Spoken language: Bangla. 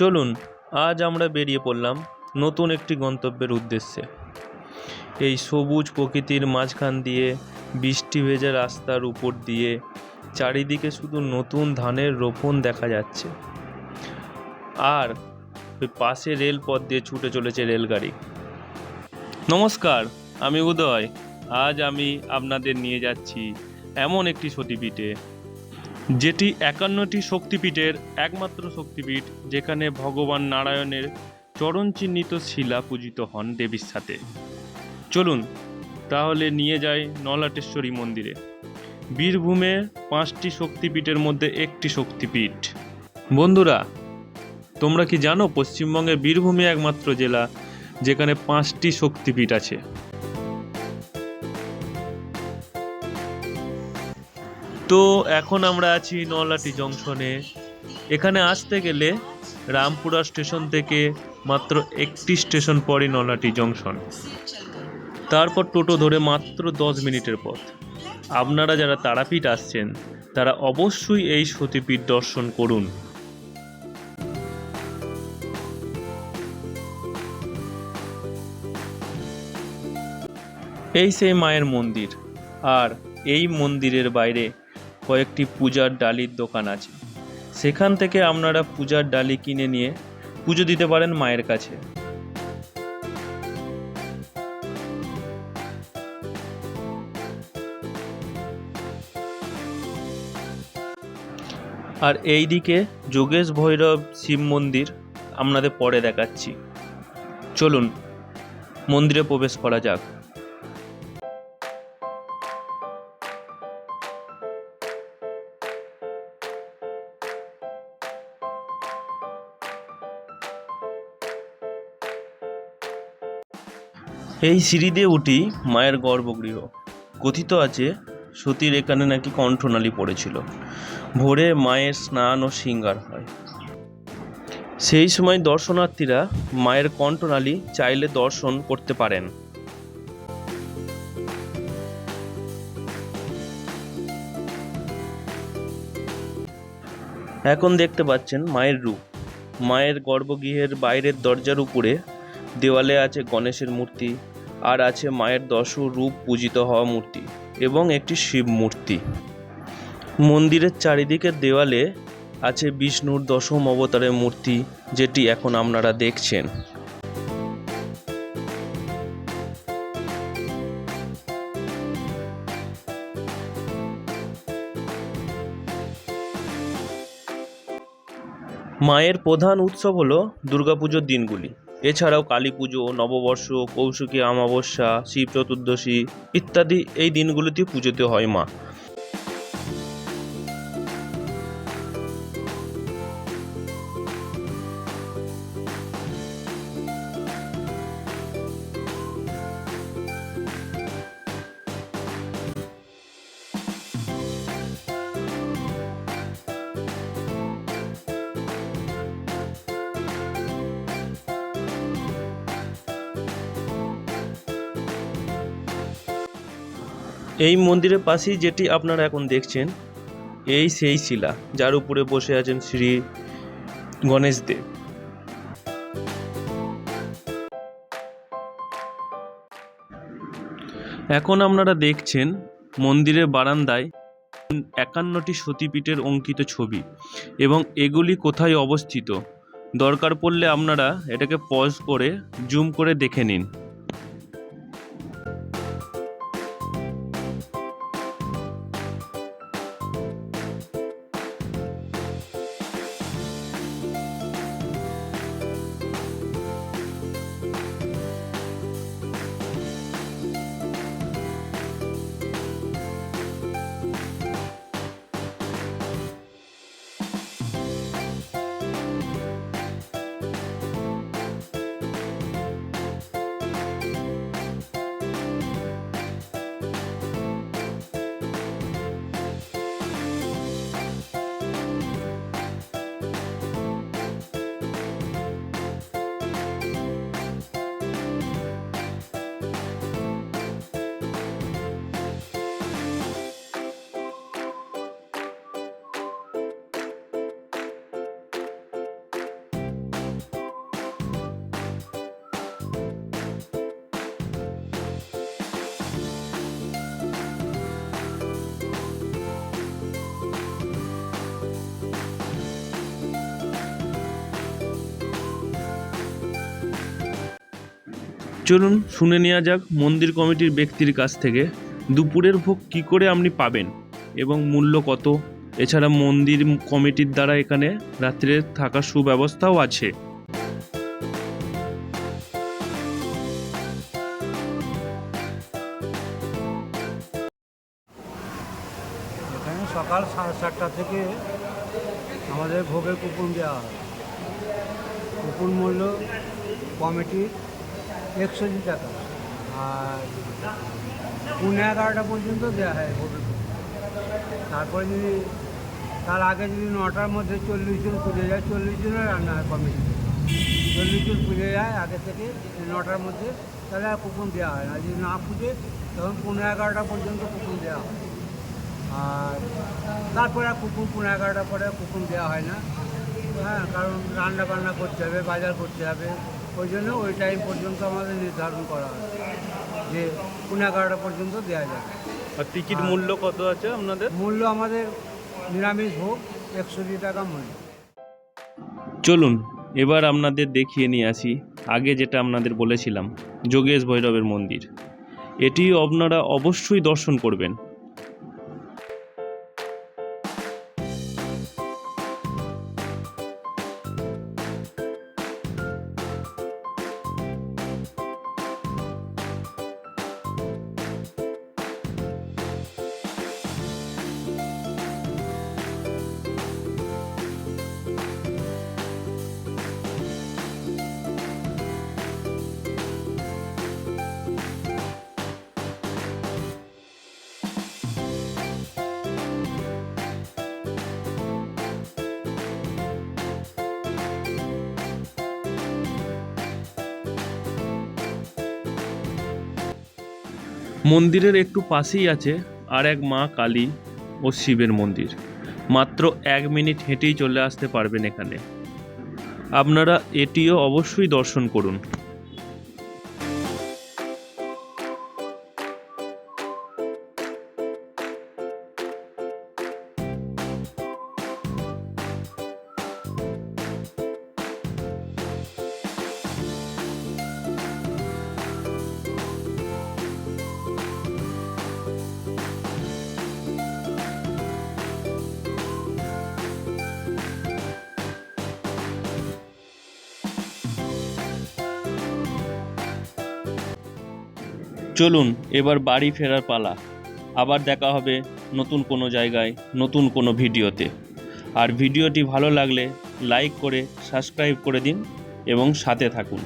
চলুন আজ আমরা বেরিয়ে পড়লাম নতুন একটি গন্তব্যের উদ্দেশ্যে। এই সবুজ প্রকৃতির মাঝখান দিয়ে, বৃষ্টি ভেজা রাস্তার উপর দিয়ে চারিদিকে শুধু নতুন ধানের রোপণ দেখা যাচ্ছে, আর ওই পাশে রেলপথ দিয়ে ছুটে চলেছে রেলগাড়ি। নমস্কার, আমি উদয়। আজ আমি আপনাদের নিয়ে যাচ্ছি এমন একটি সতীপীঠে, যেটি 51টি শক্তিপীঠের একমাত্র শক্তিপীঠ, যেখানে ভগবান নারায়ণের চরণ চিহ্নিত শিলা পূজিত হন দেবীর সাথে। চলুন তাহলে নিয়ে যাই নলাটেশ্বরী মন্দিরে, বীরভূমের 5টি শক্তিপীঠের মধ্যে একটি শক্তিপীঠ। বন্ধুরা, তোমরা কি জানো পশ্চিমবঙ্গের বীরভূমে একমাত্র জেলা যেখানে 5টি শক্তিপীঠ আছে? তো এখন আমরা আছি নলাটি জংশনে। এখানে আসতে গেলে রামপুরা স্টেশন থেকে মাত্র একটি স্টেশন পরই নলাটি জংশন, তারপর টোটো ধরে মাত্র 10 মিনিটের পথ। আপনারা যারা তারাপীঠ আসছেন তারা অবশ্যই এই সতীপীঠ দর্শন করুন। এই সেই মায়ের মন্দির, আর এই মন্দিরের বাইরে কয়েকটি পূজার ডালির দোকান আছে। সেখান থেকে আপনারা পূজার ডালি কিনে নিয়ে পুজো দিতে পারেন মায়ের কাছে। আর এই দিকে যোগেশ ভৈরব শিব মন্দির আপনাদের পরে দেখাচ্ছি। চলুন মন্দিরে প্রবেশ করা যাক। এই সিঁড়ি দিয়ে উঠি মায়ের গর্ভগৃহ। কথিত আছে সতীর এখানে নাকি কণ্ঠনালী পড়েছিল। ভোরে মায়ের স্নান ও শৃঙ্গার হয়। সেই সময় দর্শনার্থীরা মায়ের কণ্ঠনালী চাইলে দর্শন করতে পারেন। এখন দেখতে পাচ্ছেন মায়ের রূপ। মায়ের গর্ভগৃহের বাইরের দরজার উপরে দেওয়ালে আছে গণেশের মূর্তি, আর আছে মায়ের 10 রূপ পূজিত হওয়া মূর্তি এবং একটি শিব মূর্তি। মন্দিরের চারিদিকের দেওয়ালে আছে বিষ্ণুর 10ম অবতারের মূর্তি, যেটি এখন আপনারা দেখছেন। মায়ের প্রধান উৎসব হলো দুর্গাপুজোর দিনগুলি। এছাড়াও কালী পুজো, নববর্ষ, কৌশিকী অমাবস্যা, শিব চতুর্দশী ইত্যাদি এই দিনগুলিতে পুজোতে হয় মা। এই মন্দিরের পাশেই যেটি আপনারা এখন দেখছেন, এই সেই শিলা যার উপরে বসে আছেন শ্রী গণেশ দেব। এখন আপনারা দেখছেন মন্দিরের বারান্দায় 51টি সতীপীঠের অঙ্কিত ছবি, এবং এগুলি কোথায় অবস্থিত দরকার পড়লে আপনারা এটাকে পজ করে জুম করে দেখে নিন। চলুন শুনে নেওয়া যাক মন্দির কমিটির ব্যক্তির কাছ থেকে দুপুরের ভোগ কী করে আপনি পাবেন এবং মূল্য কত। এছাড়া মন্দির কমিটির দ্বারা এখানে রাত্রে থাকার সুব্যবস্থাও আছে। এখানে সকাল 7:30 থেকে আমাদের ভোগের কুপন দেওয়া হয়। কুপন মূল্য কমিটির 100 টাকা, আর 11:30 পর্যন্ত দেওয়া হয় ভোগের কুপন। তারপরে যদি তার আগে যদি 9টার মধ্যে 40 জন পুজো যায়, 40 জনের রান্না হয় কমিটিতে। 40 জন পুজো যায় আগে থেকে 9টার মধ্যে, তাহলে আর কুপন দেওয়া হয় না। যদি না পুজে তখন 11:15 পর্যন্ত কুপন দেওয়া হয়। আর তারপরে আর কুপন 11:15 পরে কুপন দেওয়া হয় না। হ্যাঁ, কারণ রান্না বান্না করতে হবে, বাজার করতে হবে, ওই জন্য ওই টাইম পর্যন্ত আমাদের নির্ধারণ করা হয় যে 11:15 পর্যন্ত দেওয়া যাবে। আর টিকিট মূল্য কত আছে আপনাদের? মূল্য আমাদের নিরামিষ ভোগ 100 টাকা মূল্য। চলুন এবার আপনাদের দেখিয়ে নিয়ে আসি আগে যেটা আপনাদের বলেছিলাম, যোগেশ ভৈরবের মন্দির। এটিও আপনারা অবশ্যই দর্শন করবেন। মন্দিরের একটু পাশেই আছে আর এক মা কালী ও শিবের মন্দির। মাত্র 1 মিনিট হেঁটেই চলে আসতে পারবেন এখানে। আপনারা এটিও অবশ্যই দর্শন করুন। চলুন এবার বাড়ি ফেরার পালা। আবার দেখা হবে নতুন কোনো জায়গায়, নতুন কোনো ভিডিওতে। আর ভিডিওটি ভালো লাগলে লাইক করে সাবস্ক্রাইব করে দিন এবং সাথে থাকুন।